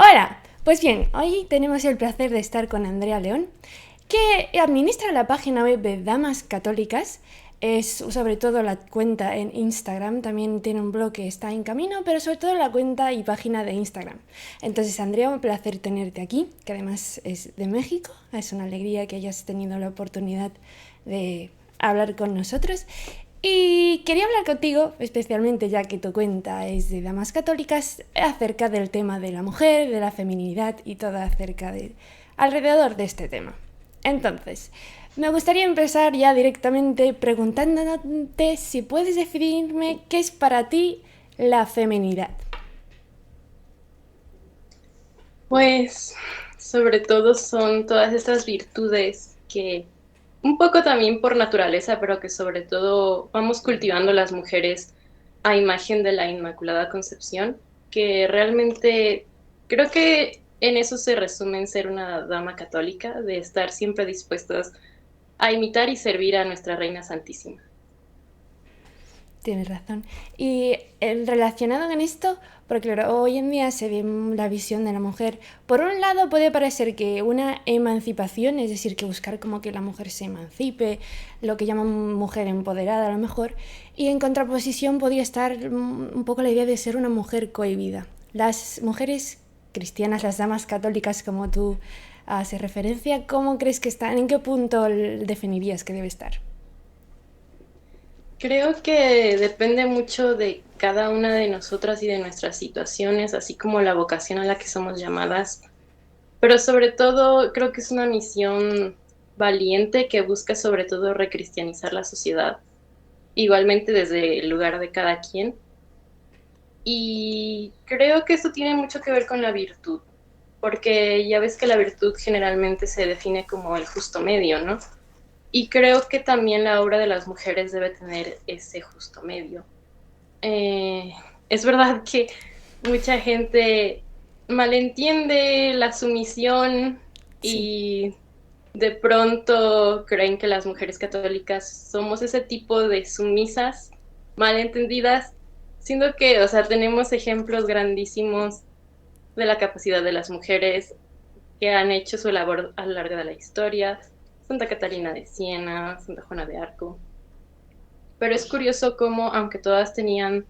Hola, pues bien, hoy tenemos el placer de estar con Andrea León, que administra la página web de Damas Católicas. Es sobre todo la cuenta en Instagram, también tiene un blog que está en camino, pero sobre todo la cuenta y página de Instagram. Entonces, Andrea, un placer tenerte aquí, que además es de México. Es una alegría que hayas tenido la oportunidad de hablar con nosotros. Y quería hablar contigo, especialmente ya que tu cuenta es de Damas Católicas, acerca del tema de la mujer, de la feminidad y todo acerca de alrededor de este tema. Entonces, me gustaría empezar ya directamente preguntándote si puedes definirme qué es para ti la feminidad. Pues sobre todo son todas estas virtudes que un poco también por naturaleza, pero que sobre todo vamos cultivando las mujeres a imagen de la Inmaculada Concepción, que realmente creo que en eso se resume en ser una dama católica, de estar siempre dispuestas a imitar y servir a nuestra Reina Santísima. Tienes razón. Y relacionado con esto, porque claro, hoy en día se ve la visión de la mujer. Por un lado puede parecer que una emancipación, es decir, que buscar como que la mujer se emancipe, lo que llaman mujer empoderada a lo mejor, y en contraposición podría estar un poco la idea de ser una mujer cohibida. Las mujeres cristianas, las damas católicas como tú haces referencia, ¿cómo crees que están? ¿En qué punto definirías que debe estar? Creo que depende mucho de cada una de nosotras y de nuestras situaciones, así como la vocación a la que somos llamadas. Pero sobre todo, creo que es una misión valiente que busca sobre todo recristianizar la sociedad, igualmente desde el lugar de cada quien. Y creo que eso tiene mucho que ver con la virtud, porque ya ves que la virtud generalmente se define como el justo medio, ¿no? Y creo que también la obra de las mujeres debe tener ese justo medio. Eh, es verdad que mucha gente malentiende la sumisión Sí. y de pronto creen que las mujeres católicas somos ese tipo de sumisas malentendidas, siendo que, o sea, tenemos ejemplos grandísimos de la capacidad de las mujeres que han hecho su labor a lo largo de la historia, Santa Catarina de Siena, Santa Juana de Arco. Pero es curioso cómo, aunque todas tenían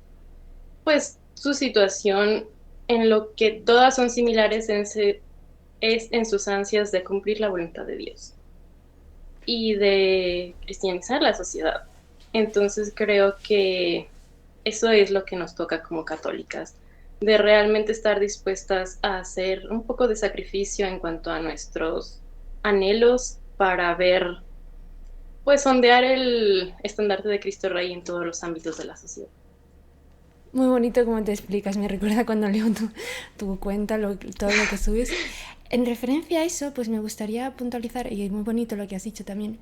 pues su situación, en lo que todas son similares es en sus ansias de cumplir la voluntad de Dios y de cristianizar la sociedad. Entonces creo que eso es lo que nos toca como católicas, de realmente estar dispuestas a hacer un poco de sacrificio en cuanto a nuestros anhelos para ver, pues sondear el estandarte de Cristo Rey en todos los ámbitos de la sociedad. Muy bonito como te explicas, me recuerda cuando leo tu cuenta, todo lo que subes. En referencia a eso, pues me gustaría puntualizar, y es muy bonito lo que has dicho también,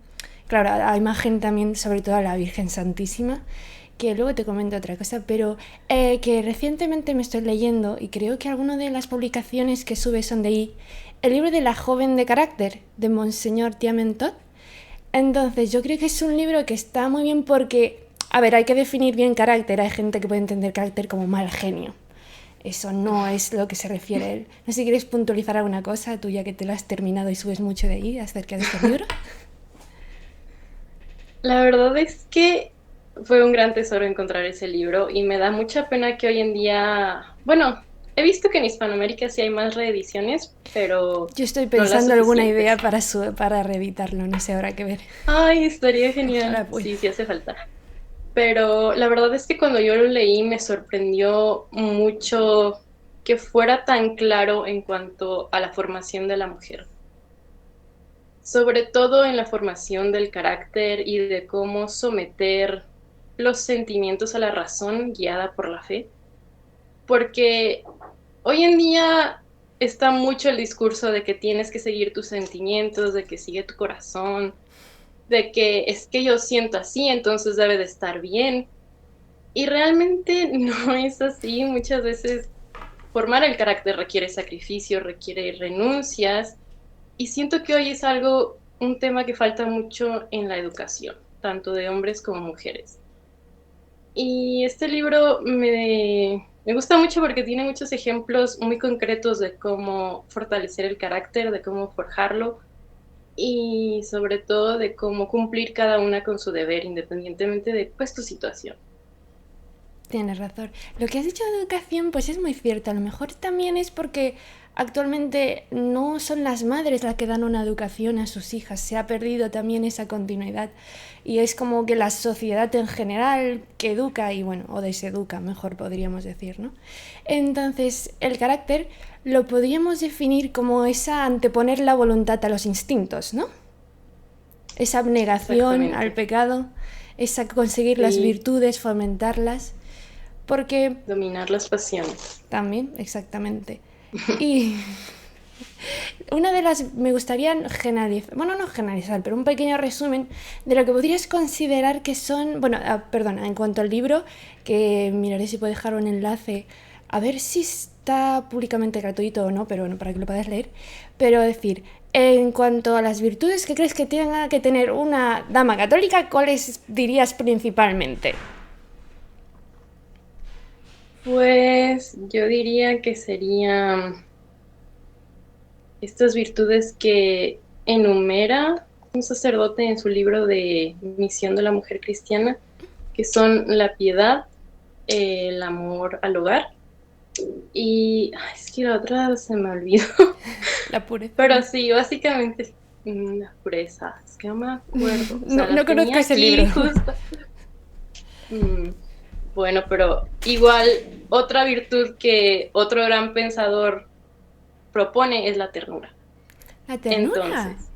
claro, a imagen también, sobre todo a la Virgen Santísima, que luego te comento otra cosa, pero que recientemente me estoy leyendo, y creo que algunas de las publicaciones que sube son de ahí, el libro de La joven de carácter, de Monseñor Tiamentot. Entonces, yo creo que es un libro que está muy bien porque, a ver, hay que definir bien carácter. Hay gente que puede entender carácter como mal genio. Eso no es lo que se refiere a él. No sé si quieres puntualizar alguna cosa, tú ya que te lo has terminado y subes mucho de ahí acerca de este libro. La verdad es que fue un gran tesoro encontrar ese libro y me da mucha pena que hoy en día, bueno, he visto que en Hispanoamérica sí hay más reediciones, pero Yo estoy no las pensando alguna idea suficientes. para reeditarlo, no sé, habrá que ver. Ay, estaría genial. Ojalá pueda. Sí, sí hace falta. Pero la verdad es que cuando yo lo leí me sorprendió mucho que fuera tan claro en cuanto a la formación de la mujer, sobre todo en la formación del carácter y de cómo someter los sentimientos a la razón guiada por la fe, porque hoy en día está mucho el discurso de que tienes que seguir tus sentimientos, de que sigue tu corazón, de que es que yo siento así, entonces debe de estar bien. Y realmente no es así. Muchas veces formar el carácter requiere sacrificio, requiere renuncias. Y siento que hoy es algo, un tema que falta mucho en la educación, tanto de hombres como mujeres. Y este libro Me gusta mucho porque tiene muchos ejemplos muy concretos de cómo fortalecer el carácter, de cómo forjarlo y sobre todo de cómo cumplir cada una con su deber independientemente de pues tu situación. Tienes razón. Lo que has dicho de educación, pues es muy cierto. A lo mejor también es porque actualmente no son las madres las que dan una educación a sus hijas. Se ha perdido también esa continuidad. Y es como que la sociedad en general que educa y bueno, o deseduca, mejor podríamos decir, ¿no? Entonces, el carácter lo podríamos definir como esa anteponer la voluntad a los instintos, ¿no? Esa abnegación al Exactamente. pecado, esa conseguir las Sí, virtudes, fomentarlas. Porque dominar las pasiones. también, exactamente. Y una de las, me gustaría generalizar, bueno, no generalizar, pero un pequeño resumen de lo que podrías considerar que son, bueno, perdona, en cuanto al libro, que miraré si puedo dejar un enlace, a ver si está públicamente gratuito o no, pero bueno, para que lo puedas leer, pero decir, en cuanto a las virtudes que crees que tenga que tener una dama católica, ¿cuáles dirías principalmente? Pues yo diría que serían estas virtudes que enumera un sacerdote en su libro de Misión de la Mujer Cristiana, que son la piedad, el amor al hogar y ay, es que la otra se me olvidó. La pureza, Pero ¿no? sí, básicamente la pureza, es que no me acuerdo, o sea, No, no las conozco tenía ese libro. aquí justo. Mm, bueno, pero igual otra virtud que otro gran pensador propone es la ternura. La ternura. Entonces,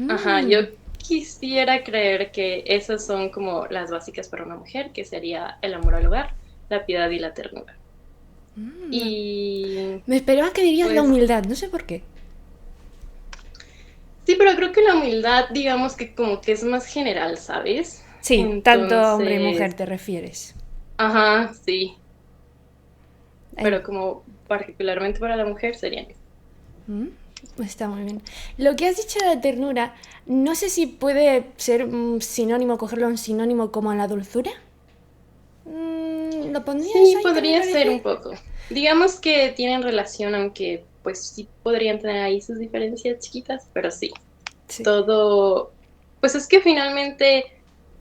ajá, yo Mm, quisiera creer que esas son como las básicas para una mujer, que sería el amor al hogar, la piedad y la ternura. Y me esperaba que dirías la pues humildad, no sé por qué. sí, pero creo que la humildad, digamos que como que es más general, ¿sabes? Sí, tanto hombre y mujer Entonces, te refieres. ajá, sí, Ay, pero como particularmente para la mujer serían esas. mm, está muy bien. Lo que has dicho de la ternura, no sé si puede ser un sinónimo, cogerlo un sinónimo como la dulzura. ¿Lo pondrías Sí, ahí, te me podría ser un parece? poco. Digamos que tienen relación, aunque pues sí podrían tener ahí sus diferencias chiquitas, pero sí, Sí. todo, pues es que finalmente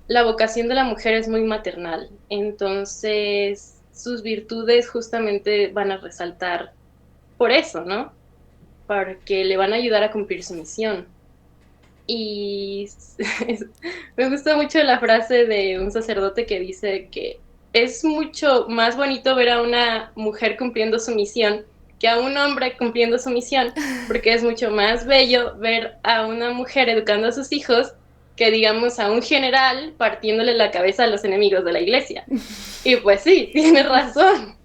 la vocación de la mujer es muy maternal, entonces sus virtudes justamente van a resaltar por eso, ¿no? Porque le van a ayudar a cumplir su misión. Y me gusta mucho la frase de un sacerdote que dice que es mucho más bonito ver a una mujer cumpliendo su misión que a un hombre cumpliendo su misión, porque es mucho más bello ver a una mujer educando a sus hijos que, digamos, a un general partiéndole la cabeza a los enemigos de la iglesia. Y pues sí, tiene razón.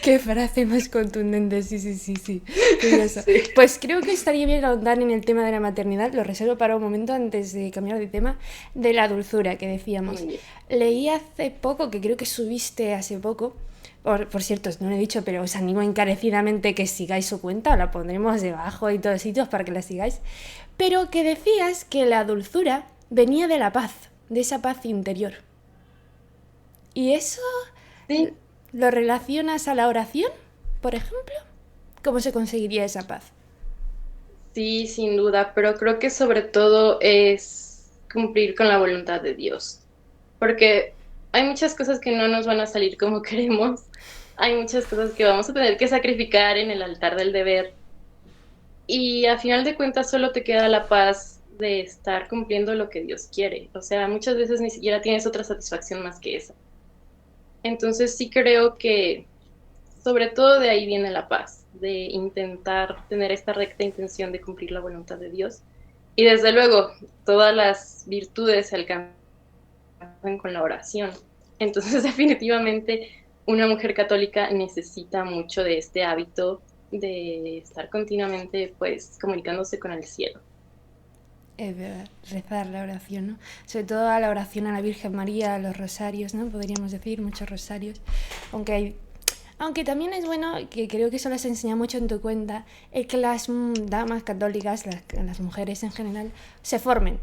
Qué frase más contundente, sí, sí, sí, sí. Curioso. Sí, Pues creo que estaría bien ahondar en el tema de la maternidad, lo reservo para un momento antes de cambiar de tema, de la dulzura que decíamos. muy bien. Leí hace poco, que creo que subiste hace poco, por cierto, no lo he dicho, pero os animo encarecidamente que sigáis su cuenta, la pondremos debajo y todos sitios para que la sigáis, pero que decías que la dulzura venía de la paz, de esa paz interior. ¿Y eso Sí, lo relacionas a la oración, por ejemplo? ¿Cómo se conseguiría esa paz? sí, sin duda, pero creo que sobre todo es cumplir con la voluntad de Dios, porque hay muchas cosas que no nos van a salir como queremos, hay muchas cosas que vamos a tener que sacrificar en el altar del deber y a final de cuentas solo te queda la paz de estar cumpliendo lo que Dios quiere, o sea, muchas veces ni siquiera tienes otra satisfacción más que esa. Entonces sí creo que sobre todo de ahí viene la paz, de intentar tener esta recta intención de cumplir la voluntad de Dios. Y desde luego, todas las virtudes se alcanzan con la oración. Entonces, definitivamente, una mujer católica necesita mucho de este hábito de estar continuamente, pues, comunicándose con el cielo. Rezar la oración, ¿no? Sobre todo a la oración a la Virgen María, a los rosarios, ¿no? Podríamos decir, muchos rosarios. Aunque hay... Aunque también es bueno, que creo que eso les enseña mucho en tu cuenta, el que las damas católicas, las mujeres en general, se formen.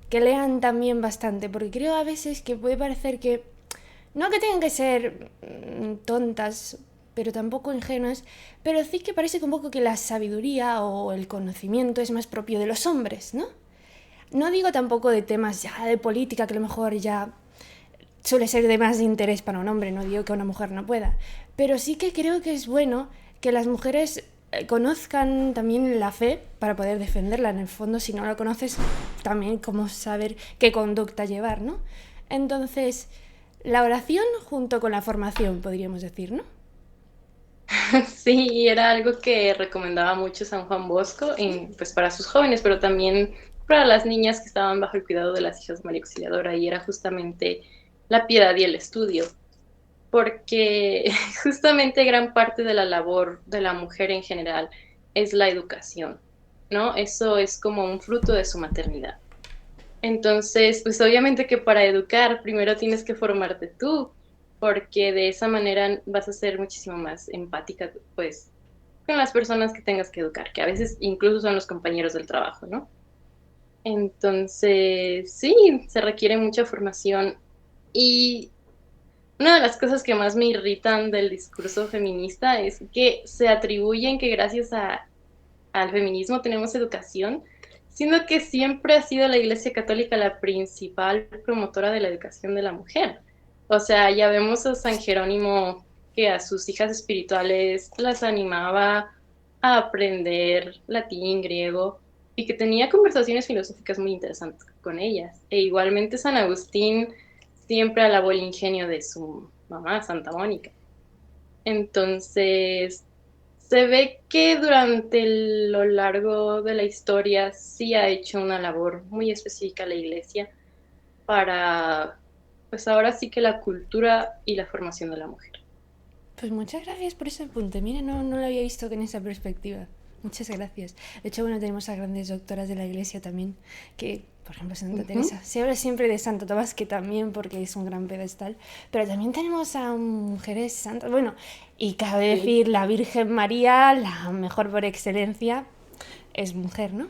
Que lean también bastante, porque creo a veces que puede parecer que No que tengan que ser tontas, pero tampoco ingenuas, pero sí que parece que un poco que la sabiduría o el conocimiento es más propio de los hombres, ¿no? No digo tampoco de temas ya de política, que a lo mejor ya suele ser de más interés para un hombre, no digo que una mujer no pueda, pero sí que creo que es bueno que las mujeres conozcan también la fe para poder defenderla. En el fondo, si no la conoces, también cómo saber qué conducta llevar, ¿no? Entonces, la oración junto con la formación, podríamos decir, ¿no? Sí, y era algo que recomendaba mucho San Juan Bosco pues para sus jóvenes, pero también para las niñas que estaban bajo el cuidado de las hijas de María Auxiliadora, y era justamente la piedad y el estudio, porque justamente gran parte de la labor de la mujer en general es la educación, ¿no? Eso es como un fruto de su maternidad. Entonces, pues obviamente que para educar primero tienes que formarte tú, porque de esa manera vas a ser muchísimo más empática, pues, con las personas que tengas que educar, que a veces incluso son los compañeros del trabajo, ¿no? Entonces, sí, se requiere mucha formación. Y una de las cosas que más me irritan del discurso feminista es que se atribuyen que gracias al feminismo tenemos educación, siendo que siempre ha sido la Iglesia Católica la principal promotora de la educación de la mujer. O sea, ya vemos a San Jerónimo que a sus hijas espirituales las animaba a aprender latín, griego, y que tenía conversaciones filosóficas muy interesantes con ellas. E igualmente San Agustín siempre alabó el ingenio de su mamá, Santa Mónica. Entonces, se ve que durante lo largo de la historia sí ha hecho una labor muy específica la iglesia para, pues ahora sí que la cultura y la formación de la mujer. Pues muchas gracias por ese apunte. Mira, no lo había visto en esa perspectiva. Muchas gracias. De hecho, bueno, tenemos a grandes doctoras de la iglesia también, que, por ejemplo, Santa Ujú. Teresa. Se habla siempre de Santo Tomás, que también porque es un gran pedestal, pero también tenemos a mujeres santas. Bueno, y cabe Sí. decir, la Virgen María, la mejor por excelencia, es mujer, ¿no?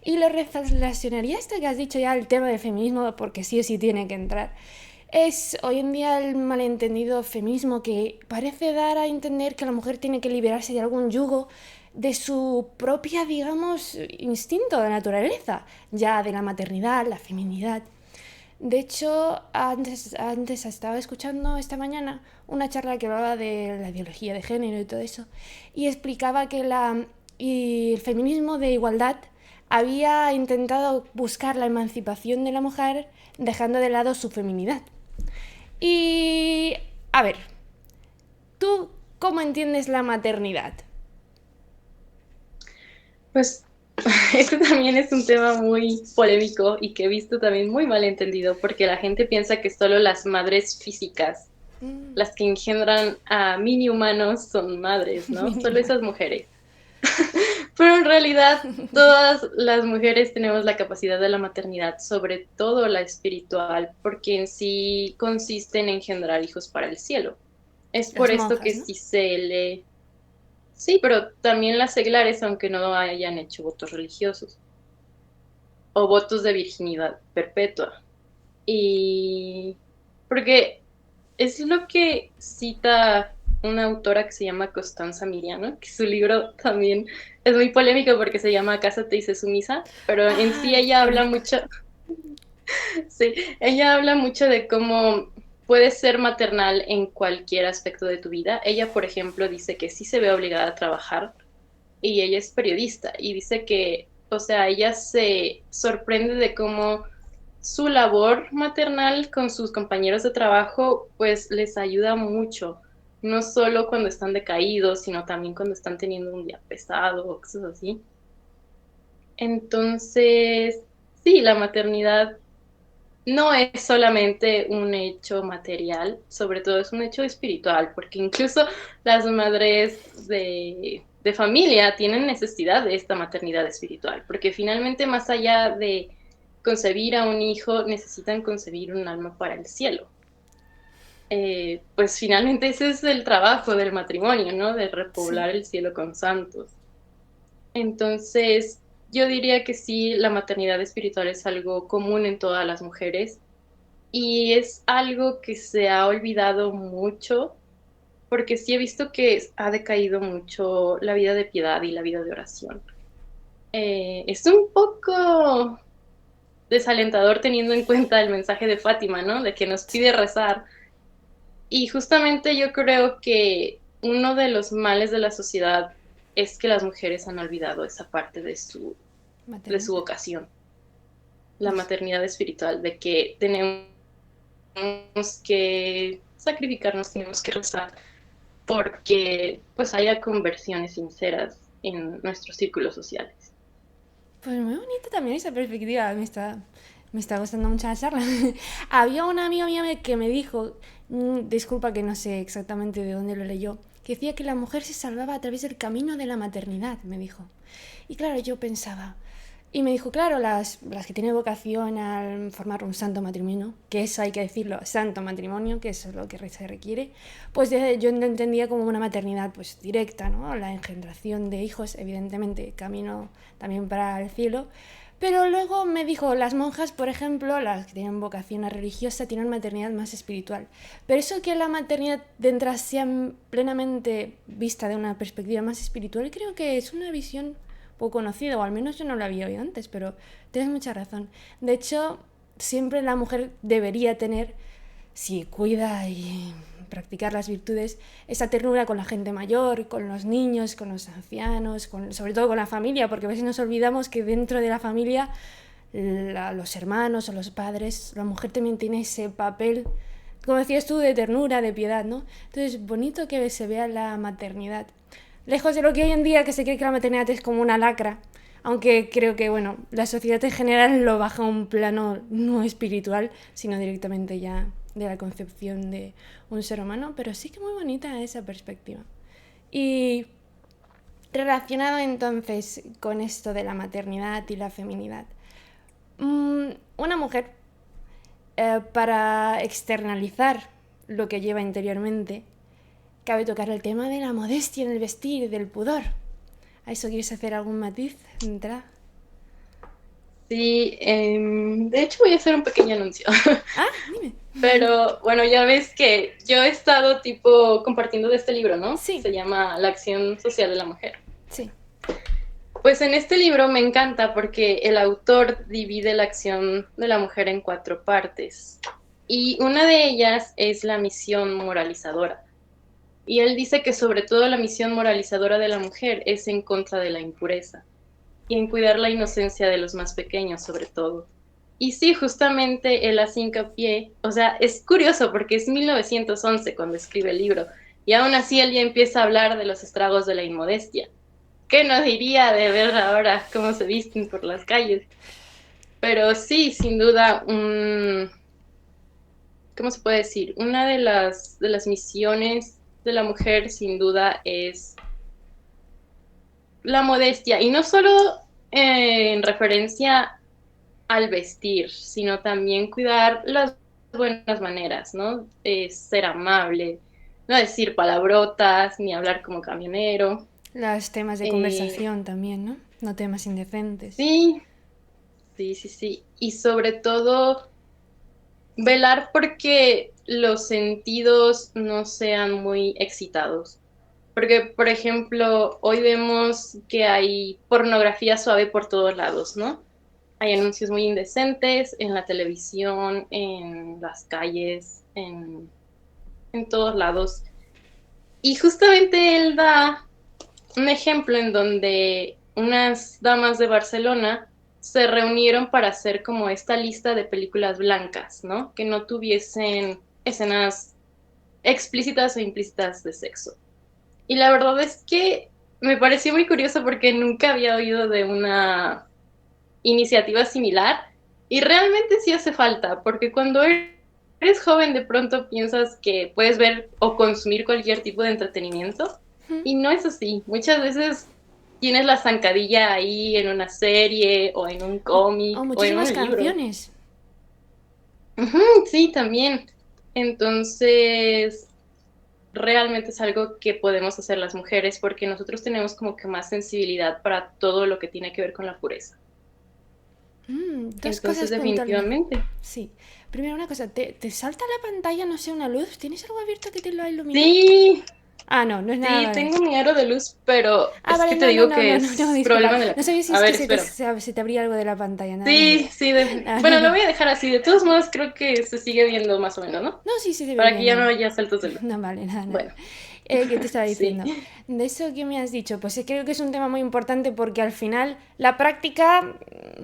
Y lo relacionaría esto que has dicho ya, el tema del feminismo, porque sí o sí tiene que entrar. Es hoy en día el malentendido feminismo que parece dar a entender que la mujer tiene que liberarse de algún yugo de su propia, digamos, instinto de naturaleza, ya de la maternidad, la feminidad. De hecho, antes estaba escuchando esta mañana una charla que hablaba de la ideología de género y todo eso, y explicaba que y el feminismo de igualdad había intentado buscar la emancipación de la mujer dejando de lado su feminidad. Y, a ver, ¿tú cómo entiendes la maternidad? Pues este también es un tema muy polémico y que he visto también muy mal entendido, porque la gente piensa que solo las madres físicas, las que engendran a mini humanos, son madres, ¿no? Solo Mínima. esas mujeres. Pero en realidad todas las mujeres tenemos la capacidad de la maternidad, sobre todo la espiritual, porque en sí consiste en engendrar hijos para el cielo. Es por Las esto que monjas, ¿no? sí se lee, sí, pero también las seglares, aunque no hayan hecho votos religiosos o votos de virginidad perpetua. Y porque es lo que cita una autora que se llama Constanza Miriano, que su libro también es muy polémico porque se llama Cásate y sé sumisa, pero en sí Ah, ella habla conozco. mucho, sí, ella habla mucho de cómo puedes ser maternal en cualquier aspecto de tu vida. Ella, por ejemplo, dice que sí se ve obligada a trabajar y ella es periodista y dice que, o sea, ella se sorprende de cómo su labor maternal con sus compañeros de trabajo, pues les ayuda mucho, no solo cuando están decaídos, sino también cuando están teniendo un día pesado o cosas así. Entonces, sí, la maternidad no es solamente un hecho material, sobre todo es un hecho espiritual, porque incluso las madres de familia tienen necesidad de esta maternidad espiritual, porque finalmente más allá de concebir a un hijo, necesitan concebir un alma para el cielo. Pues finalmente ese es el trabajo del matrimonio, ¿no? De Sí. repoblar el cielo con santos. Entonces, yo diría que sí, la maternidad espiritual es algo común en todas las mujeres, y es algo que se ha olvidado mucho, porque sí he visto que ha decaído mucho la vida de piedad y la vida de oración. Es un poco desalentador teniendo en cuenta el mensaje de Fátima, ¿no? De que nos pide rezar. Y justamente yo creo que uno de los males de la sociedad es que las mujeres han olvidado esa parte de su Maternidad. vocación, la Pues, maternidad espiritual, de que tenemos que sacrificarnos, tenemos que rezar porque pues haya conversiones sinceras en nuestros círculos sociales. pues muy bonita también esa perspectiva. Me está gustando mucho la charla. Había una amiga mía que me dijo, disculpa que no sé exactamente de dónde lo leyó, que decía que la mujer se salvaba a través del camino de la maternidad, me dijo. Y claro, yo pensaba, y me dijo, claro, las que tienen vocación al formar un santo matrimonio, que eso hay que decirlo, santo matrimonio, que eso es lo que se requiere, pues yo entendía como una maternidad pues directa, ¿no? La engendración de hijos, evidentemente, camino también para el cielo. Pero luego me dijo, las monjas, por ejemplo, las que tienen vocación religiosa, tienen maternidad más espiritual. Pero eso que la maternidad de entrada sea plenamente vista de una perspectiva más espiritual, creo que es una visión poco conocida, o al menos yo no lo había oído antes, pero tienes mucha razón. De hecho, siempre la mujer debería tener, si cuida y practicar las virtudes, esa ternura con la gente mayor, con los niños, con los ancianos, sobre todo con la familia, porque a veces nos olvidamos que dentro de la familia los hermanos o los padres, la mujer también tiene ese papel, como decías tú, de ternura, de piedad, ¿no? Entonces, bonito que se vea la maternidad. Lejos de lo que hoy en día que se cree que la maternidad es como una lacra, aunque creo que, bueno, la sociedad en general lo baja a un plano no espiritual, sino directamente ya de la concepción de un ser humano, pero sí que muy bonita esa perspectiva. Y relacionado entonces con esto de la maternidad y la feminidad, una mujer, para externalizar lo que lleva interiormente, cabe tocar el tema de la modestia en el vestir, del pudor. ¿A eso quieres hacer algún matiz de entrada? Sí, de hecho voy a hacer un pequeño anuncio. Ah, dime. Pero bueno, ya ves que yo he estado tipo compartiendo de este libro, ¿no? Sí, Se llama La acción social de la mujer. sí. Pues en este libro me encanta porque el autor divide la acción de la mujer en cuatro partes. Y una de ellas es la misión moralizadora. Y él dice que sobre todo la misión moralizadora de la mujer es en contra de la impureza y en cuidar la inocencia de los más pequeños, sobre todo. Y sí, justamente él hace hincapié, o sea, es curioso porque es 1911 cuando escribe el libro, y aún así él ya empieza a hablar de los estragos de la inmodestia. ¿Qué nos diría de ver ahora cómo se visten por las calles? Pero sí, sin duda, ¿cómo se puede decir? Una de las misiones de la mujer, sin duda, es la modestia, y no solo en referencia al vestir, sino también cuidar las buenas maneras, ¿no? Ser amable, no decir palabrotas, ni hablar como camionero. Los temas de Eh, conversación también, ¿no? No temas indecentes. sí, sí, sí, sí. Y sobre todo, velar porque los sentidos no sean muy excitados. Porque, por ejemplo, hoy vemos que hay pornografía suave por todos lados, ¿no? Hay anuncios muy indecentes en la televisión, en las calles, en todos lados. Y justamente él da un ejemplo en donde unas damas de Barcelona se reunieron para hacer como esta lista de películas blancas, ¿no? Que no tuviesen escenas explícitas o implícitas de sexo. Y la verdad es que me pareció muy curioso porque nunca había oído de una iniciativa similar y realmente sí hace falta, porque cuando eres joven de pronto piensas que puedes ver o consumir cualquier tipo de entretenimiento y no es así. Muchas veces tienes la zancadilla ahí en una serie o en un O cómic o en un muchísimas libro. canciones. Ujú, sí, también. Entonces, realmente es algo que podemos hacer las mujeres porque nosotros tenemos como que más sensibilidad para todo lo que tiene que ver con la pureza. Dos Entonces, cosas puntualmente. definitivamente. Sí. Primero una cosa, ¿te salta la pantalla, no sé, una luz? ¿Tienes algo abierto que te lo ilumine? Sí, Ah, no, no es nada, sí, vale. tengo mi aro de luz, pero Ah, es vale, que te no, no, digo no, que no, no, no, es disculpa. problema de la No cámara. sabía si A es que ver, espero. se te abría algo de la pantalla, nada más. Sí, sí, No, no, bueno, lo no. voy a dejar así. De todos modos, creo que se sigue viendo más o menos, ¿no? No, sí, sí se ve Para que bien ya no ahí. haya saltos de luz. No, vale, nada, nada. Bueno, ¿Qué te estaba sí, diciendo? De eso que me has dicho, pues creo que es un tema muy importante porque al final la práctica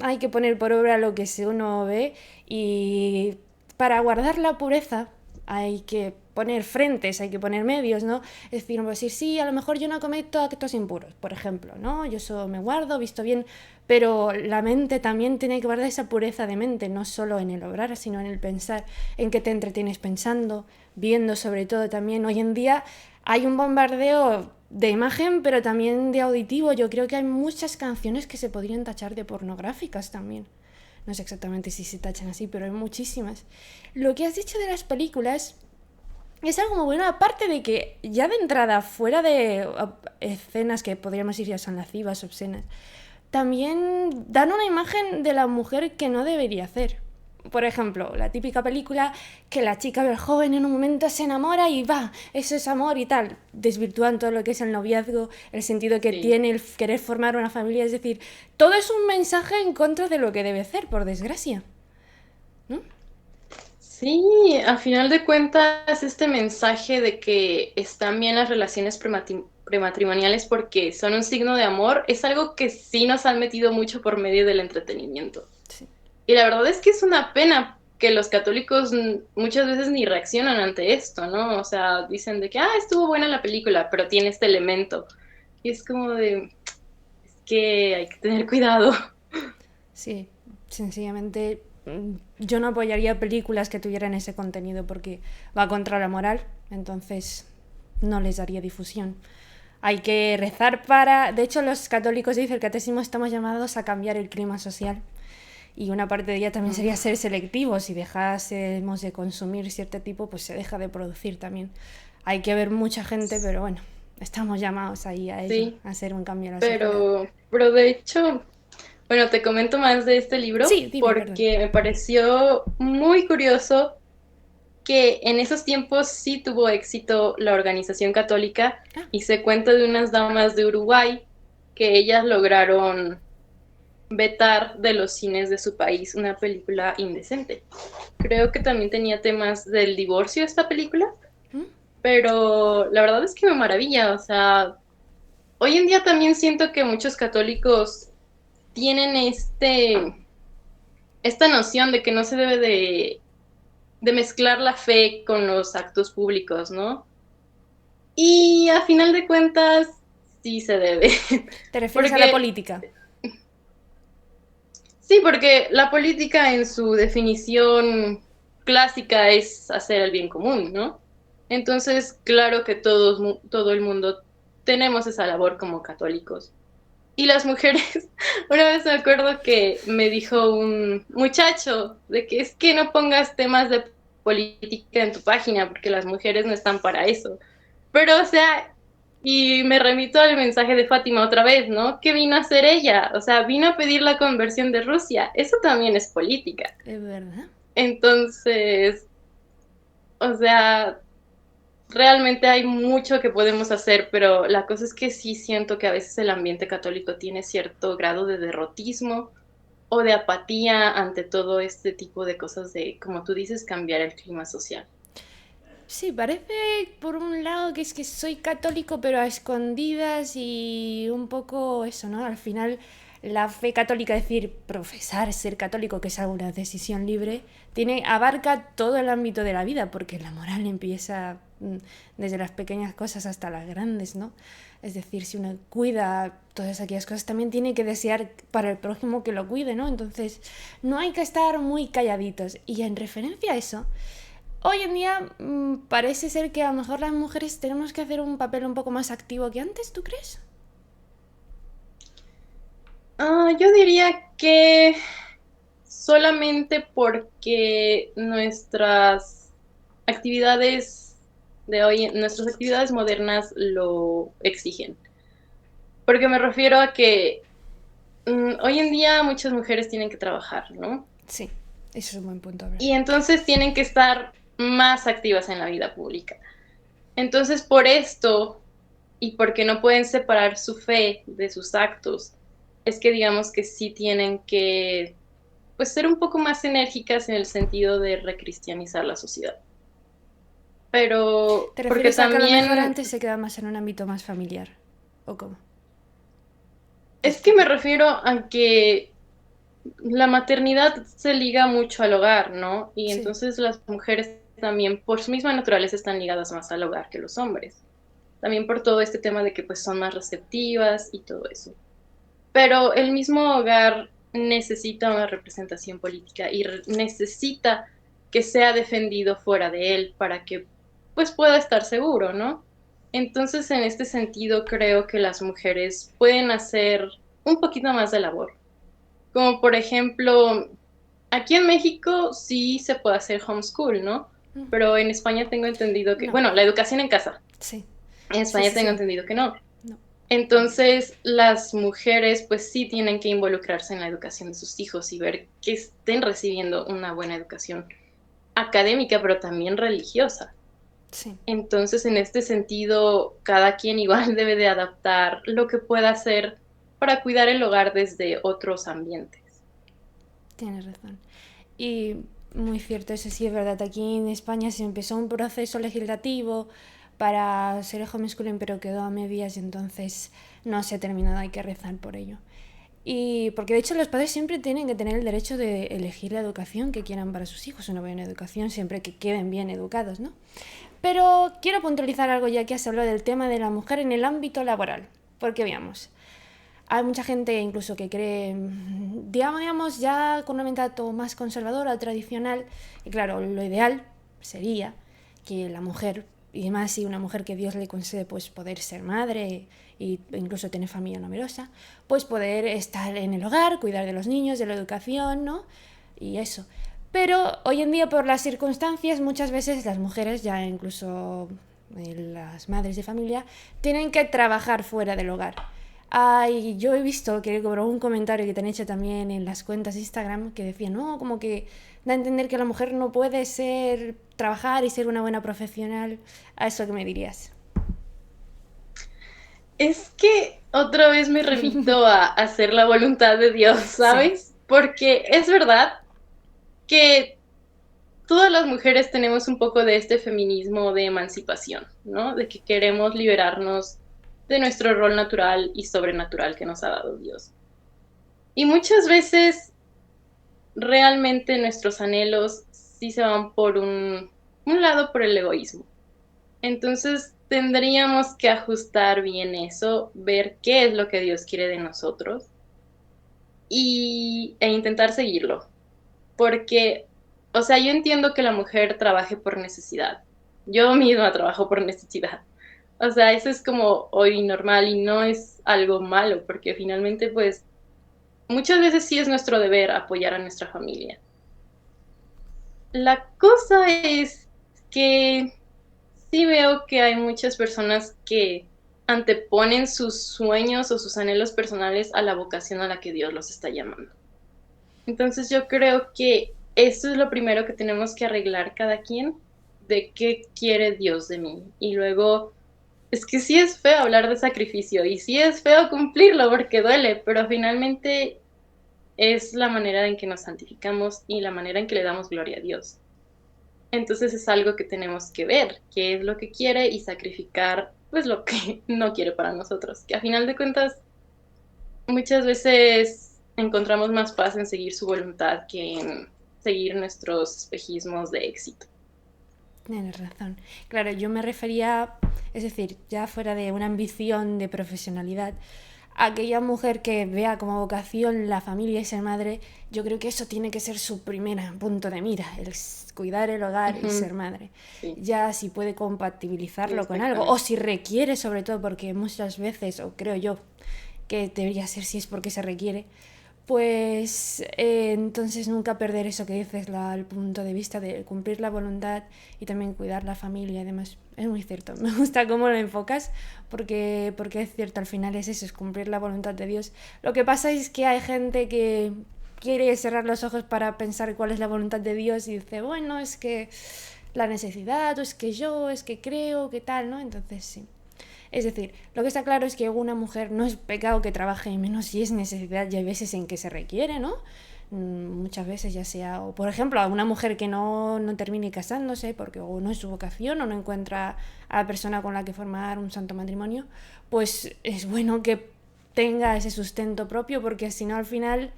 hay que poner por obra lo que uno ve y para guardar la pureza hay que poner frentes, hay que poner medios, ¿no? Es decir, no puedo decir, sí, a lo mejor yo no cometo actos impuros, por ejemplo, ¿no? Yo eso me guardo, visto bien, pero la mente también tiene que guardar esa pureza de mente, no solo en el obrar, sino en el pensar, en qué te entretienes pensando, viendo sobre todo también. Hoy en día hay un bombardeo de imagen, pero también de auditivo. Yo creo que hay muchas canciones que se podrían tachar de pornográficas también. No sé exactamente si se tachan así, pero hay muchísimas. Lo que has dicho de las películas es algo muy bueno, aparte de que ya de entrada, fuera de escenas que podríamos decir ya son lascivas, obscenas, también dan una imagen de la mujer que no debería hacer. Por ejemplo, la típica película que la chica ve al joven en un momento se enamora y va, eso es amor y tal. Desvirtúan todo lo que es el noviazgo, el sentido que sí. tiene el querer formar una familia. Es decir, todo es un mensaje en contra de lo que debe ser, por desgracia, ¿no? Sí, a final de cuentas, este mensaje de que están bien las relaciones prematrimoniales porque son un signo de amor es algo que sí nos han metido mucho por medio del entretenimiento. Sí. Y la verdad es que es una pena que los católicos muchas veces ni reaccionan ante esto, ¿no? O sea, dicen de que, estuvo buena la película, pero tiene este elemento. Y es como de, es que hay que tener cuidado. Sí, sencillamente yo no apoyaría películas que tuvieran ese contenido porque va contra la moral, entonces no les daría difusión. Hay que rezar para... De hecho, los católicos, dice el catecismo, estamos llamados a cambiar el clima social. Y una parte de ella también sería ser selectivos. Si dejásemos de consumir cierto tipo, pues se deja de producir también. Hay que ver mucha gente, pero bueno, estamos llamados ahí a ello, Sí, a hacer un cambio en la sociedad. pero de hecho, bueno, te comento más de este libro Sí, dime, perdón. porque me pareció muy curioso que en esos tiempos sí tuvo éxito la organización católica Ah, y se cuenta de unas damas de Uruguay que ellas lograron vetar de los cines de su país una película indecente. Creo que también tenía temas del divorcio esta película, pero la verdad es que me maravilla, o sea, hoy en día también siento que muchos católicos tienen esta noción de que no se debe de mezclar la fe con los actos públicos, ¿no? Y a final de cuentas, sí se debe. ¿te refieres a la Porque, política? sí, porque la política en su definición clásica es hacer el bien común, ¿no? Entonces, claro que todo el mundo tenemos esa labor como católicos. Y las mujeres, una vez me acuerdo que me dijo un muchacho de que es que no pongas temas de política en tu página porque las mujeres no están para eso. Pero, o sea, y me remito al mensaje de Fátima otra vez, ¿no? ¿Qué vino a hacer ella? O sea, vino a pedir la conversión de Rusia. Eso también es política. Es verdad. Entonces, o sea, realmente hay mucho que podemos hacer, pero la cosa es que sí siento que a veces el ambiente católico tiene cierto grado de derrotismo o de apatía ante todo este tipo de cosas de, como tú dices, cambiar el clima social. Sí, parece por un lado que es que soy católico pero a escondidas y un poco eso, ¿no? Al final la fe católica, es decir, profesar ser católico, que es alguna decisión libre, abarca todo el ámbito de la vida, porque la moral empieza desde las pequeñas cosas hasta las grandes, ¿no? Es decir, si uno cuida todas aquellas cosas, también tiene que desear para el prójimo que lo cuide, ¿no? Entonces, no hay que estar muy calladitos. Y en referencia a eso, hoy en día parece ser que a lo mejor las mujeres tenemos que hacer un papel un poco más activo que antes, ¿tú crees? Yo diría que solamente porque nuestras actividades modernas lo exigen. Porque me refiero a que hoy en día muchas mujeres tienen que trabajar, ¿no? Sí, eso es un buen punto a ver. Y entonces tienen que estar más activas en la vida pública. Entonces, por esto, y porque no pueden separar su fe de sus actos, es que digamos que sí tienen que, pues, ser un poco más enérgicas en el sentido de recristianizar la sociedad. Pero, ¿Te porque refieres a que a lo mejor también, antes se queda más en un ámbito más familiar? ¿O cómo? es que me refiero a que la maternidad se liga mucho al hogar, ¿no? Y Sí, entonces las mujeres también, por su misma naturaleza, están ligadas más al hogar que los hombres. También por todo este tema de que pues son más receptivas y todo eso. Pero el mismo hogar necesita una representación política y necesita que sea defendido fuera de él para que pues pueda estar seguro, ¿no? Entonces, en este sentido, creo que las mujeres pueden hacer un poquito más de labor. Como por ejemplo, aquí en México sí se puede hacer homeschool, ¿no? Pero en España tengo entendido que, no, bueno, la educación en casa. sí, En sí, España sí, tengo sí, entendido que no. no, Entonces, las mujeres pues sí tienen que involucrarse en la educación de sus hijos y ver que estén recibiendo una buena educación académica, pero también religiosa. sí, Entonces, en este sentido, cada quien igual debe de adaptar lo que pueda hacer para cuidar el hogar desde otros ambientes. tienes razón. Y muy cierto, eso sí es verdad. Aquí en España se empezó un proceso legislativo para hacer el homeschooling, pero quedó a medias y entonces no se ha terminado, hay que rezar por ello. Y porque de hecho los padres siempre tienen que tener el derecho de elegir la educación que quieran para sus hijos, una buena educación, siempre que queden bien educados, ¿no? Pero quiero puntualizar algo ya que has hablado del tema de la mujer en el ámbito laboral, porque veamos, hay mucha gente incluso que cree, digamos, ya con una mentalidad más conservadora o tradicional, y claro, lo ideal sería que la mujer, y más si una mujer que Dios le concede pues poder ser madre e incluso tener familia numerosa, pues poder estar en el hogar, cuidar de los niños, de la educación, ¿no? Y eso. Pero hoy en día por las circunstancias muchas veces las mujeres, ya incluso las madres de familia, tienen que trabajar fuera del hogar. Ay, yo he visto que por un comentario que te han hecho también en las cuentas de Instagram que decía, no, como que da a entender que la mujer no puede trabajar y ser una buena profesional. ¿A eso qué me dirías? Es que otra vez me remito a hacer la voluntad de Dios, Sí, ¿sabes? Porque es verdad que todas las mujeres tenemos un poco de este feminismo de emancipación, ¿no? De que queremos liberarnos de nuestro rol natural y sobrenatural que nos ha dado Dios. Y muchas veces realmente nuestros anhelos sí se van por un lado por el egoísmo. Entonces tendríamos que ajustar bien eso, ver qué es lo que Dios quiere de nosotros e intentar seguirlo. Porque, o sea, yo entiendo que la mujer trabaje por necesidad. Yo misma trabajo por necesidad. O sea, eso es como hoy normal y no es algo malo, porque finalmente, pues, muchas veces sí es nuestro deber apoyar a nuestra familia. La cosa es que sí veo que hay muchas personas que anteponen sus sueños o sus anhelos personales a la vocación a la que Dios los está llamando. Entonces yo creo que esto es lo primero que tenemos que arreglar cada quien, de qué quiere Dios de mí. Y luego, es que sí es feo hablar de sacrificio y sí es feo cumplirlo porque duele, pero finalmente es la manera en que nos santificamos y la manera en que le damos gloria a Dios. Entonces es algo que tenemos que ver, qué es lo que quiere y sacrificar pues lo que no quiere para nosotros, que a final de cuentas muchas veces encontramos más paz en seguir su voluntad que en seguir nuestros espejismos de éxito. tienes razón. Claro, yo me refería, es decir, ya fuera de una ambición de profesionalidad, aquella mujer que vea como vocación la familia y ser madre, yo creo que eso tiene que ser su primer punto de mira, el cuidar el hogar y Ujú, ser madre. sí, Ya si puede compatibilizarlo con algo, o exactamente. si requiere sobre todo, porque muchas veces, o creo yo, que debería ser si es porque se requiere, pues entonces nunca perder eso que dices, el punto de vista de cumplir la voluntad y también cuidar la familia y demás. es muy cierto. Me gusta cómo lo enfocas porque es cierto, al final es eso, es cumplir la voluntad de Dios. Lo que pasa es que hay gente que quiere cerrar los ojos para pensar cuál es la voluntad de Dios y dice, bueno, es que la necesidad, o es que yo, es que creo, que tal, ¿no? Entonces sí. Es decir, lo que está claro es que una mujer no es pecado que trabaje, menos si es necesidad, y hay veces en que se requiere, ¿no? Muchas veces ya sea, o por ejemplo, a una mujer que no termine casándose porque o no es su vocación o no encuentra a la persona con la que formar un santo matrimonio, pues es bueno que tenga ese sustento propio, porque si no al final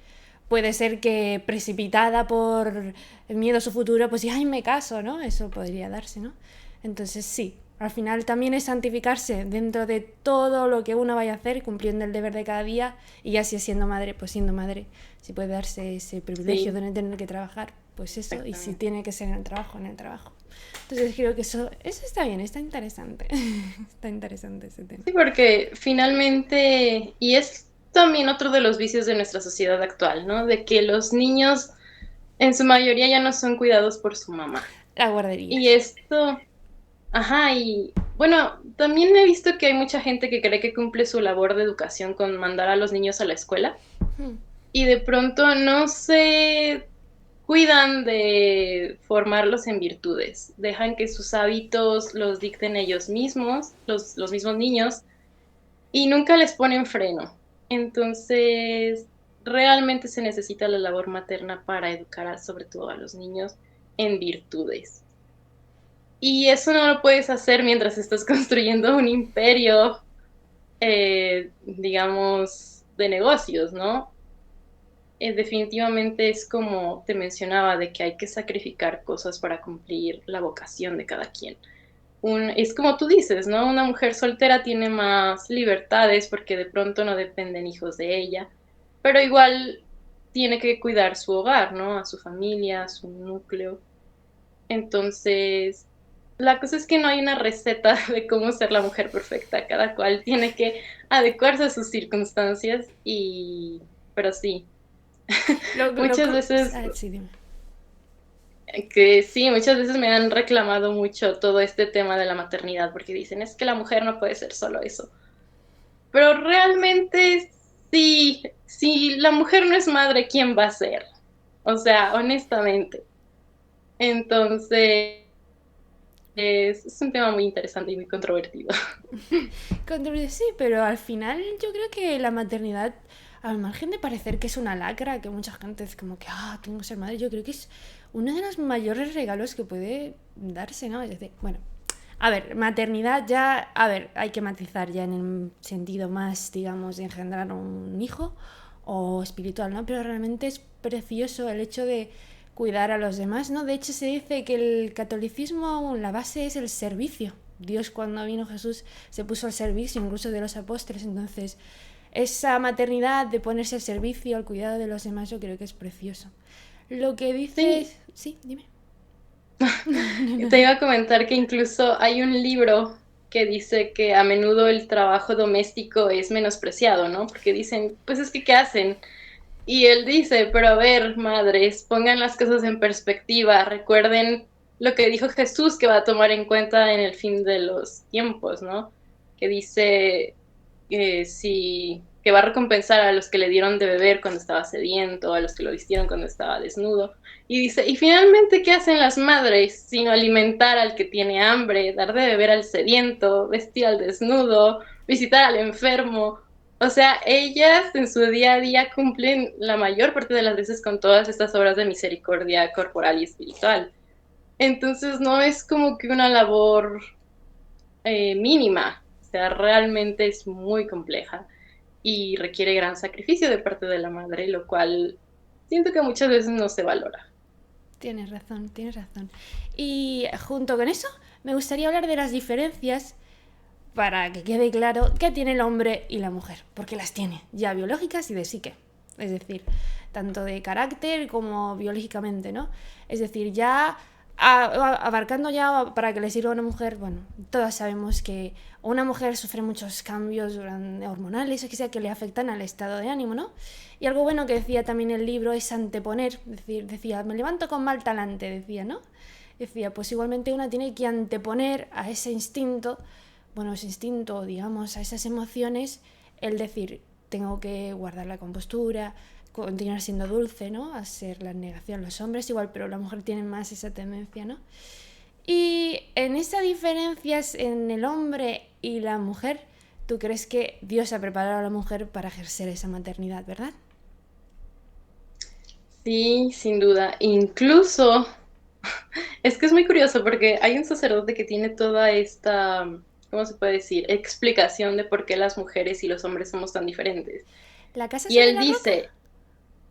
puede ser que precipitada por el miedo a su futuro, pues ay, me caso, ¿no? Eso podría darse, ¿no? Entonces sí, al final también es santificarse dentro de todo lo que uno vaya a hacer, cumpliendo el deber de cada día, y ya si es siendo madre, pues siendo madre, si puede darse ese privilegio de no tener que trabajar, pues eso, y si tiene que ser en el trabajo, en el trabajo. Entonces creo que eso está bien, está interesante. Está interesante ese tema. Sí, porque finalmente, y es también otro de los vicios de nuestra sociedad actual, ¿no? De que los niños en su mayoría ya no son cuidados por su mamá. La guardería. Y esto, ajá, y bueno, también he visto que hay mucha gente que cree que cumple su labor de educación con mandar a los niños a la escuela y de pronto no se cuidan de formarlos en virtudes, dejan que sus hábitos los dicten ellos mismos, los mismos niños, y nunca les ponen freno. Entonces, realmente se necesita la labor materna para educar sobre todo a los niños en virtudes. Y eso no lo puedes hacer mientras estás construyendo un imperio, digamos, de negocios, ¿no? Definitivamente es como te mencionaba, de que hay que sacrificar cosas para cumplir la vocación de cada quien. Es como tú dices, ¿no? Una mujer soltera tiene más libertades porque de pronto no dependen hijos de ella, pero igual tiene que cuidar su hogar, ¿no? A su familia, a su núcleo. Entonces, la cosa es que no hay una receta de cómo ser la mujer perfecta. Cada cual tiene que adecuarse a sus circunstancias pero sí, muchas veces Sí, dime. que sí, muchas veces me han reclamado mucho todo este tema de la maternidad porque dicen, es que la mujer no puede ser solo eso. Pero realmente sí, si la mujer no es madre, ¿quién va a ser? O sea, honestamente. Entonces, es un tema muy interesante y muy controvertido. Sí, pero al final yo creo que la maternidad, al margen de parecer que es una lacra, que mucha gente es como que, tengo que ser madre, yo creo que es uno de los mayores regalos que puede darse, ¿no? Es decir, bueno, a ver, maternidad ya, a ver, hay que matizar ya en el sentido más, digamos, de engendrar un hijo o espiritual, ¿no? Pero realmente es precioso el hecho de cuidar a los demás, ¿no? De hecho se dice que el catolicismo, la base es el servicio. Dios, cuando vino Jesús, se puso al servicio incluso de los apóstoles. Entonces esa maternidad de ponerse al servicio, al cuidado de los demás, yo creo que es precioso. Lo que dices... Sí, dime. Te iba a comentar que incluso hay un libro que dice que a menudo el trabajo doméstico es menospreciado, ¿no? Porque dicen, pues es que ¿qué hacen? Y él dice, pero a ver, madres, pongan las cosas en perspectiva, recuerden lo que dijo Jesús que va a tomar en cuenta en el fin de los tiempos, ¿no? Que dice que va a recompensar a los que le dieron de beber cuando estaba sediento, a los que lo vistieron cuando estaba desnudo. Y dice, y finalmente, ¿qué hacen las madres sino alimentar al que tiene hambre, dar de beber al sediento, vestir al desnudo, visitar al enfermo? O sea, ellas en su día a día cumplen la mayor parte de las veces con todas estas obras de misericordia corporal y espiritual. Entonces no es como que una labor mínima, o sea, realmente es muy compleja y requiere gran sacrificio de parte de la madre, lo cual siento que muchas veces no se valora. Tienes razón, tienes razón. Y junto con eso, me gustaría hablar de las diferencias para que quede claro qué tiene el hombre y la mujer, porque las tiene, ya biológicas y de psique. Es decir, tanto de carácter como biológicamente, ¿no? Es decir, ya abarcando ya para que le sirva a una mujer, bueno, todas sabemos que una mujer sufre muchos cambios hormonales o que sea que le afectan al estado de ánimo, ¿no? Y algo bueno que decía también el libro es anteponer, es decir, decía, me levanto con mal talante, decía, ¿no? decía, pues igualmente una tiene que anteponer a ese instinto, bueno, ese instinto, digamos, a esas emociones, el decir, tengo que guardar la compostura, continuar siendo dulce, ¿no? A ser la negación. Los hombres igual, pero la mujer tiene más esa tendencia, ¿no? Y en esas diferencias en el hombre y la mujer, tú crees que Dios ha preparado a la mujer para ejercer esa maternidad, ¿verdad? Sí, sin duda. Incluso, es que es muy curioso porque hay un sacerdote que tiene toda esta, ¿cómo se puede decir? Explicación de por qué las mujeres y los hombres somos tan diferentes. ¿La casa Y sobre él la roca? dice,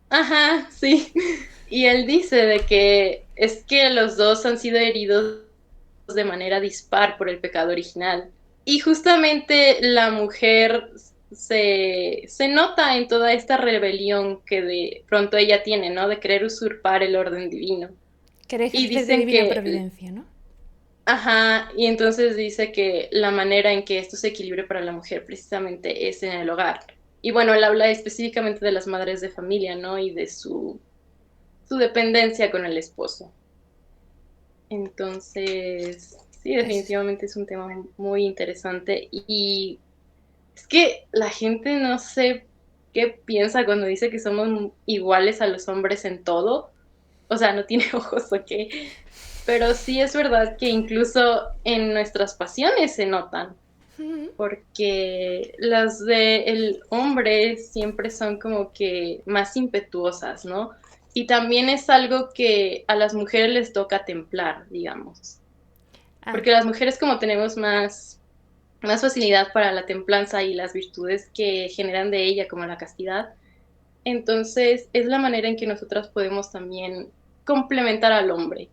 ajá, sí. Y él dice de que es que los dos han sido heridos de manera dispar por el pecado original. Y justamente la mujer se nota en toda esta rebelión que de pronto ella tiene, ¿no? De querer usurpar el orden divino. Querer Y ejercer de dicen divina que, providencia, ¿no? ajá, y entonces dice que la manera en que esto se equilibre para la mujer precisamente es en el hogar. Y bueno, él habla específicamente de las madres de familia, ¿no? Y de su dependencia con el esposo. Entonces, sí, Es, definitivamente es un tema muy interesante y es que la gente no sé qué piensa cuando dice que somos iguales a los hombres en todo, o sea, no tiene ojos o qué, pero sí es verdad que incluso en nuestras pasiones se notan, porque las del hombre siempre son como que más impetuosas, ¿no? Y también es algo que a las mujeres les toca templar, digamos. ah, Porque las mujeres como tenemos más facilidad para la templanza y las virtudes que generan de ella, como la castidad, entonces es la manera en que nosotras podemos también complementar al hombre.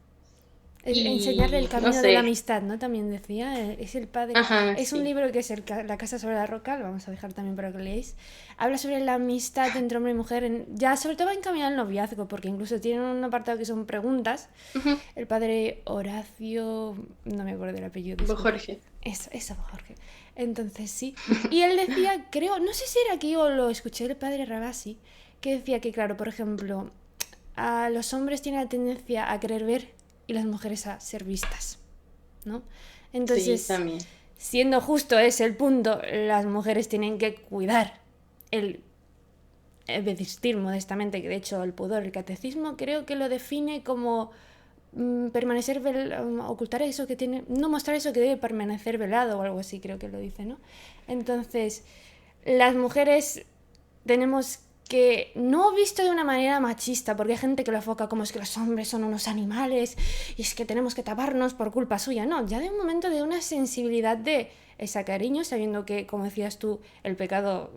enseñarle el Y no camino de la sé, amistad, ¿no? También decía, es el padre. ajá, Es un sí. libro que es La casa sobre la roca, lo vamos a dejar también para que lo leáis. Habla sobre la amistad entre hombre y mujer, ya sobre todo va encaminado al noviazgo, porque incluso tiene un apartado que son preguntas. Ujú. El padre Horacio, no me acuerdo del apellido, disculpa. Jorge. Eso, Jorge. Entonces sí. Y él decía, creo, no sé si era aquí o lo escuché del padre Rabasi, que decía que, claro, por ejemplo, a los hombres tienen la tendencia a querer ver y las mujeres a ser vistas, ¿no? Sí, Entonces, también. siendo justo ese el punto, las mujeres tienen que cuidar el vestir modestamente, que de hecho el pudor, el catecismo creo que lo define como permanecer ocultar eso que tiene, no mostrar eso que debe permanecer velado o algo así, creo que lo dice, ¿no? Entonces, las mujeres tenemos que, no visto de una manera machista, porque hay gente que lo enfoca como es que los hombres son unos animales y es que tenemos que taparnos por culpa suya, no, ya de un momento de una sensibilidad de esa cariño, sabiendo que, como decías tú, el pecado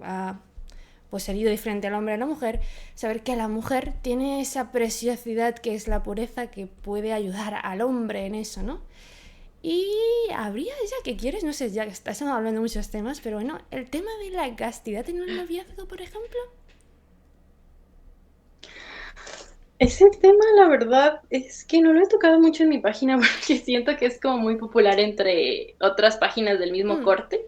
pues herido diferente al hombre y a la mujer, saber que la mujer tiene esa preciosidad que es la pureza que puede ayudar al hombre en eso, ¿no? Y habría ya que quieres, no sé, ya que estás hablando de muchos temas, pero bueno, el tema de la castidad en un noviazgo, por ejemplo. Ese tema, la verdad, es que no lo he tocado mucho en mi página porque siento que es como muy popular entre otras páginas del mismo corte.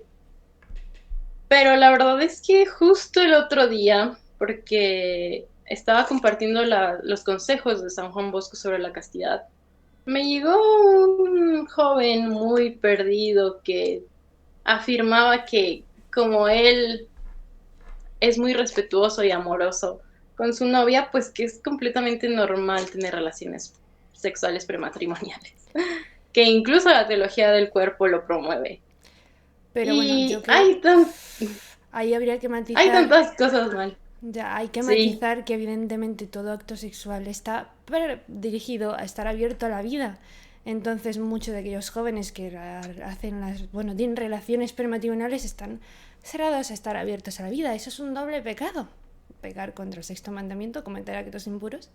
Pero la verdad es que justo el otro día, porque estaba compartiendo los consejos de San Juan Bosco sobre la castidad, me llegó un joven muy perdido que afirmaba que como él es muy respetuoso y amoroso con su novia, pues que es completamente normal tener relaciones sexuales prematrimoniales, que incluso la teología del cuerpo lo promueve. Pero bueno, yo Y creo ahí habría que hay matizar. tantas cosas mal. Ya hay que Sí, matizar que evidentemente todo acto sexual está dirigido a estar abierto a la vida. Entonces muchos de aquellos jóvenes que hacen bueno, tienen relaciones prematrimoniales están cerrados a estar abiertos a la vida. Eso es un doble pecado. Pecar contra el sexto mandamiento, cometer actos impuros.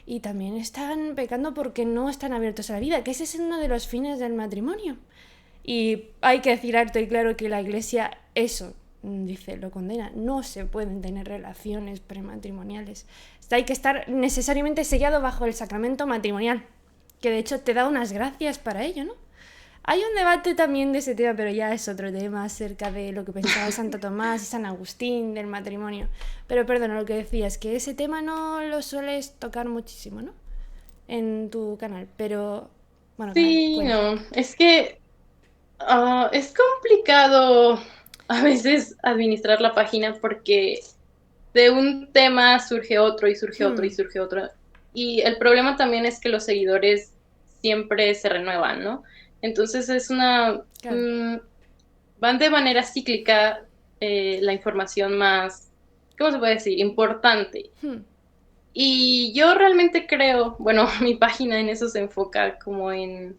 Y también están pecando porque no están abiertos a la vida, que ese es uno de los fines del matrimonio. Y hay que decir alto y claro que la Iglesia eso dice, lo condena. No se pueden tener relaciones prematrimoniales. Hay que estar necesariamente sellado bajo el sacramento matrimonial, que de hecho te da unas gracias para ello, ¿no? Hay un debate también de ese tema, pero ya es otro tema acerca de lo que pensaba Santo Tomás y San Agustín del matrimonio. Pero perdona, lo que decías, que ese tema no lo sueles tocar muchísimo, ¿no? En tu canal, pero Bueno, Sí, cuenta. no, es que es complicado a veces administrar la página porque de un tema surge otro y surge otro y Hmm, surge otro. Y el problema también es que los seguidores siempre se renuevan, ¿no? Entonces es claro. van de manera cíclica la información más, ¿cómo se puede decir? Importante. Hmm, Y yo realmente creo, bueno, mi página en eso se enfoca como en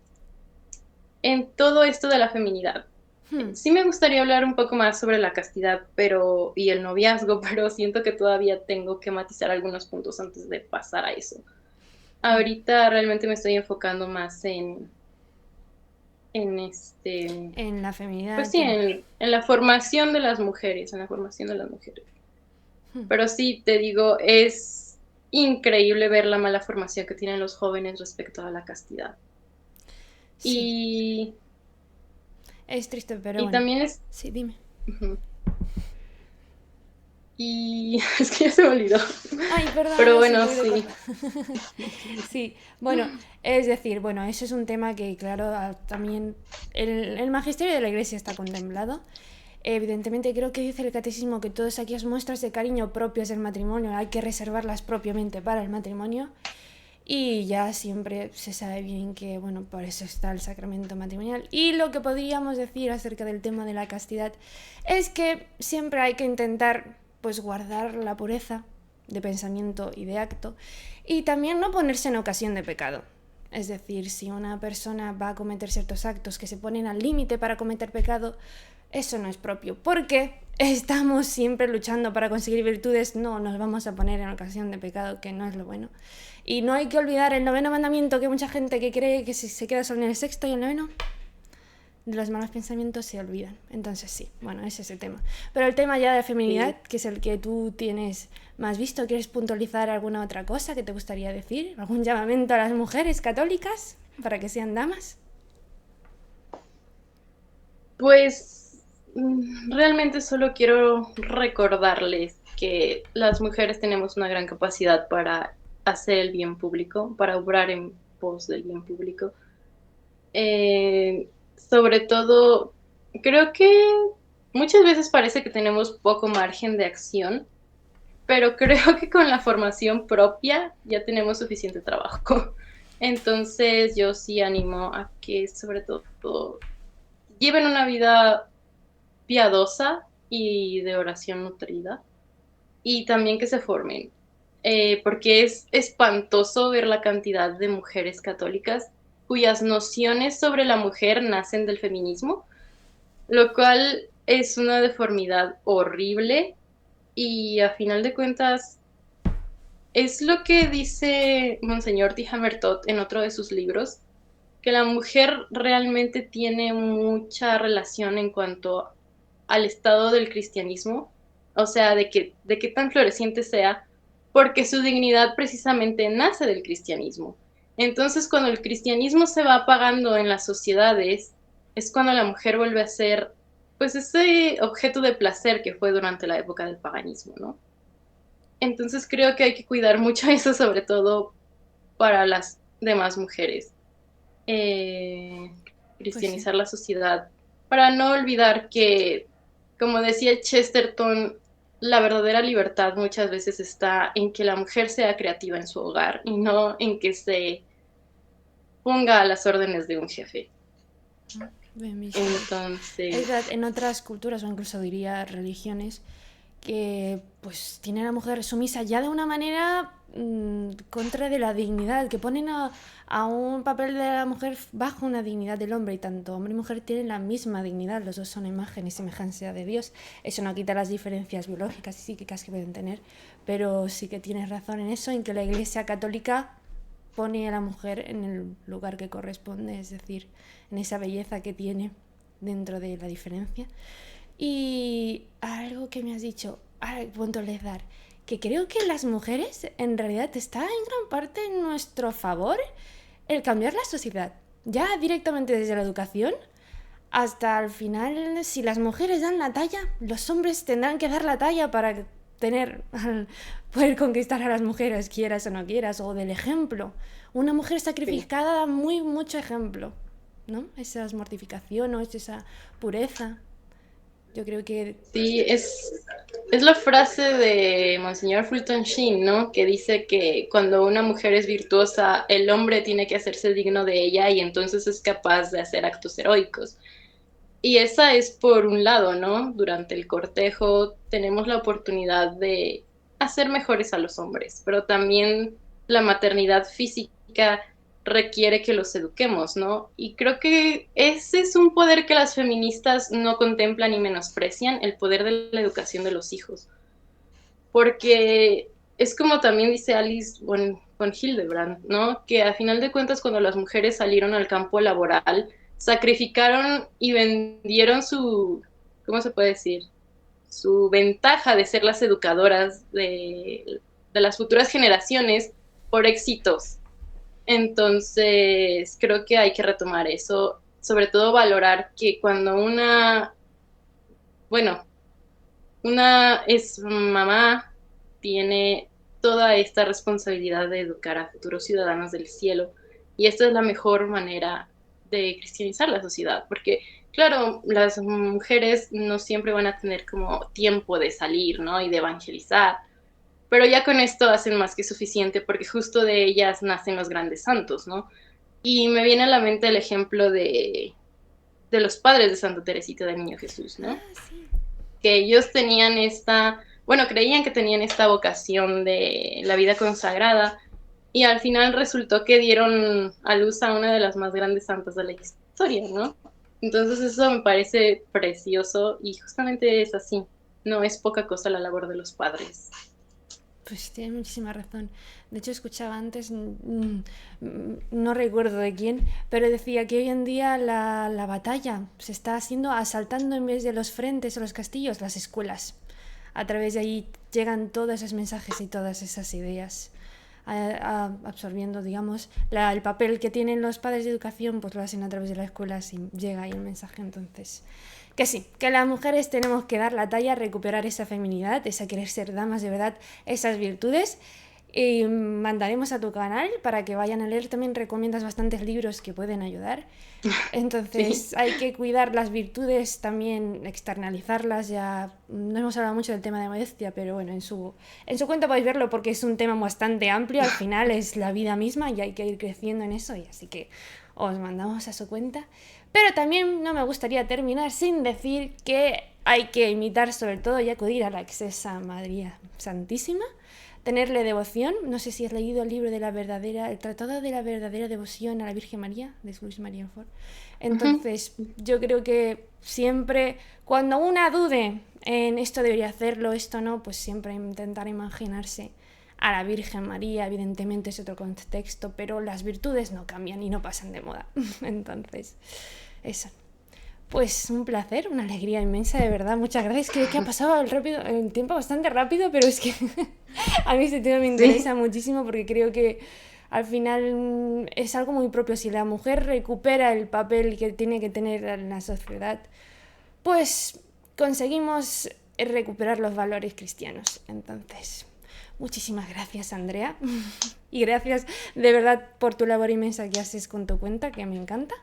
todo esto de la feminidad. hmm. Sí me gustaría hablar un poco más sobre la castidad, y el noviazgo, pero siento que todavía tengo que matizar algunos puntos antes de pasar a eso. Ahorita realmente me estoy enfocando más en En la feminidad pues sí, que... en la formación de las mujeres, en la formación de las mujeres. Pero sí, te digo, es increíble ver la mala formación que tienen los jóvenes respecto a la castidad. Sí, Y, es triste, pero y bueno. también es... Sí, dime. Ujú. Y es que ya se me olvidó. Ay, perdona, Pero no sé, bueno, te voy de sí. corta. Sí, bueno, es decir, bueno, eso es un tema que, claro, también el magisterio de la Iglesia está contemplado. Evidentemente, creo que dice el catecismo que todas aquellas muestras de cariño propias del matrimonio hay que reservarlas propiamente para el matrimonio. Y ya siempre se sabe bien que, bueno, por eso está el sacramento matrimonial. Y lo que podríamos decir acerca del tema de la castidad es que siempre hay que intentar, pues, guardar la pureza de pensamiento y de acto y también no ponerse en ocasión de pecado. Es decir, si una persona va a cometer ciertos actos que se ponen al límite para cometer pecado, eso no es propio, porque estamos siempre luchando para conseguir virtudes, no nos vamos a poner en ocasión de pecado, que no es lo bueno. Y no hay que olvidar el noveno mandamiento, que mucha gente que cree que se queda solo en el sexto y el noveno, de los malos pensamientos se olvidan. Entonces sí, bueno, es ese tema. Pero el tema ya de feminidad, Sí. que es el que tú tienes más visto, ¿quieres puntualizar alguna otra cosa que te gustaría decir? ¿Algún llamamiento a las mujeres católicas para que sean damas? Pues realmente solo quiero recordarles que las mujeres tenemos una gran capacidad para hacer el bien público, para obrar en pos del bien público. Sobre todo, creo que muchas veces parece que tenemos poco margen de acción, pero creo que con la formación propia ya tenemos suficiente trabajo. Entonces yo sí animo a que sobre todo lleven una vida piadosa y de oración nutrida y también que se formen, porque es espantoso ver la cantidad de mujeres católicas cuyas nociones sobre la mujer nacen del feminismo, lo cual es una deformidad horrible y a final de cuentas es lo que dice Monseñor Tijamertot en otro de sus libros, que la mujer realmente tiene mucha relación en cuanto al estado del cristianismo, o sea, de qué tan floreciente sea, porque su dignidad precisamente nace del cristianismo. Entonces, cuando el cristianismo se va apagando en las sociedades, es cuando la mujer vuelve a ser, pues, ese objeto de placer que fue durante la época del paganismo, ¿no? Entonces, creo que hay que cuidar mucho eso, sobre todo para las demás mujeres. eh, Pues sí. Cristianizar la sociedad, para no olvidar que, como decía Chesterton, la verdadera libertad muchas veces está en que la mujer sea creativa en su hogar y no en que se ponga a las órdenes de un jefe. Bien visto. Es Entonces, verdad, en otras culturas o incluso diría religiones que pues tienen a la mujer sumisa ya de una manera contra de la dignidad, que ponen a un papel de la mujer bajo una dignidad del hombre y tanto hombre y mujer tienen la misma dignidad, los dos son imagen y semejanza de Dios. Eso no quita las diferencias biológicas y psíquicas que pueden tener, pero sí que tienes razón en eso, en que la Iglesia Católica pone a la mujer en el lugar que corresponde, es decir, en esa belleza que tiene dentro de la diferencia. Y algo que me has dicho, puntualizar, que creo que las mujeres en realidad está en gran parte en nuestro favor el cambiar la sociedad, ya directamente desde la educación hasta el final, si las mujeres dan la talla, los hombres tendrán que dar la talla para tener, al poder conquistar a las mujeres, quieras o no quieras, o del ejemplo. Una mujer sacrificada da mucho ejemplo, ¿no? Esa mortificación o esa pureza. Yo creo que... Sí, es la frase de Monseñor Fulton Sheen, ¿no? Que dice que cuando una mujer es virtuosa, el hombre tiene que hacerse digno de ella y entonces es capaz de hacer actos heroicos. Y esa es por un lado, ¿no? Durante el cortejo tenemos la oportunidad de hacer mejores a los hombres, pero también la maternidad física requiere que los eduquemos, ¿no? Y creo que ese es un poder que las feministas no contemplan y menosprecian, el poder de la educación de los hijos. Porque es como también dice Alice von Hildebrand, ¿no? Que a final de cuentas cuando las mujeres salieron al campo laboral, sacrificaron y vendieron su, ¿cómo se puede decir? Su ventaja de ser las educadoras de las futuras generaciones por éxitos. Entonces, creo que hay que retomar eso, sobre todo valorar que cuando bueno, una es mamá, tiene toda esta responsabilidad de educar a futuros ciudadanos del cielo y esta es la mejor manera de cristianizar la sociedad, porque claro, las mujeres no siempre van a tener como tiempo de salir, ¿no? Y de evangelizar, pero ya con esto hacen más que suficiente porque justo de ellas nacen los grandes santos, ¿no? Y me viene a la mente el ejemplo de los padres de Santa Teresita del Niño Jesús, ¿no? Sí. Que ellos tenían bueno, creían que tenían esta vocación de la vida consagrada y al final resultó que dieron a luz a una de las más grandes santas de la historia, ¿no? Entonces eso me parece precioso y justamente es así, no es poca cosa la labor de los padres. Pues tiene muchísima razón. De hecho, escuchaba antes, no recuerdo de quién, pero decía que hoy en día la batalla se está haciendo asaltando en vez de los frentes o los castillos, las escuelas. A través de ahí llegan todos esos mensajes y todas esas ideas, absorbiendo, digamos, el papel que tienen los padres de educación, pues lo hacen a través de las escuelas y llega ahí el mensaje. Entonces, que sí, que las mujeres tenemos que dar la talla, recuperar esa feminidad, esa querer ser damas de verdad, esas virtudes. Y mandaremos a tu canal para que vayan a leer. También recomiendas bastantes libros que pueden ayudar. Entonces Sí. hay que cuidar las virtudes, también externalizarlas. Ya no hemos hablado mucho del tema de modestia, pero bueno, en su cuenta podéis verlo porque es un tema bastante amplio. Al final es la vida misma y hay que ir creciendo en eso. Y así que os mandamos a su cuenta. Pero también no me gustaría terminar sin decir que hay que imitar sobre todo y acudir a la excesa María Santísima, tenerle devoción. No sé si has leído el libro el Tratado de la verdadera devoción a la Virgen María, de Luis María Fort. Entonces, yo creo que siempre, cuando una dude en esto debería hacerlo, esto no, pues siempre intentar imaginarse a la Virgen María. Evidentemente es otro contexto, pero las virtudes no cambian y no pasan de moda. Entonces, eso. Pues un placer, una alegría inmensa, de verdad. Muchas gracias. Creo que ha pasado el tiempo bastante rápido, pero es que a mí este tema me interesa Sí. muchísimo porque creo que al final es algo muy propio. Si la mujer recupera el papel que tiene que tener en la sociedad, pues conseguimos recuperar los valores cristianos. Entonces, muchísimas gracias, Andrea. Y gracias de verdad por tu labor inmensa que haces con tu cuenta, que me encanta.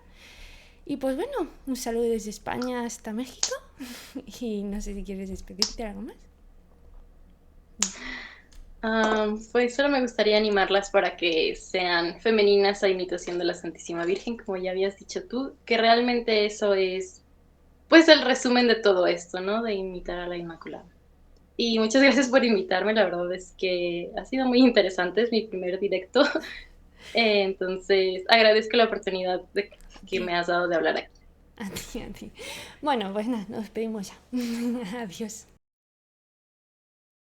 Y pues bueno, un saludo desde España hasta México. Y no sé si quieres despedirte algo más. Pues solo me gustaría animarlas para que sean femeninas a imitación de la Santísima Virgen, como ya habías dicho tú, que realmente eso es pues el resumen de todo esto, ¿no? De imitar a la Inmaculada. Y muchas gracias por invitarme, la verdad es que ha sido muy interesante, es mi primer directo, entonces agradezco la oportunidad A que ti, me has dado de hablar aquí. a ti, a ti. Bueno, pues nada, nos despedimos ya. Adiós.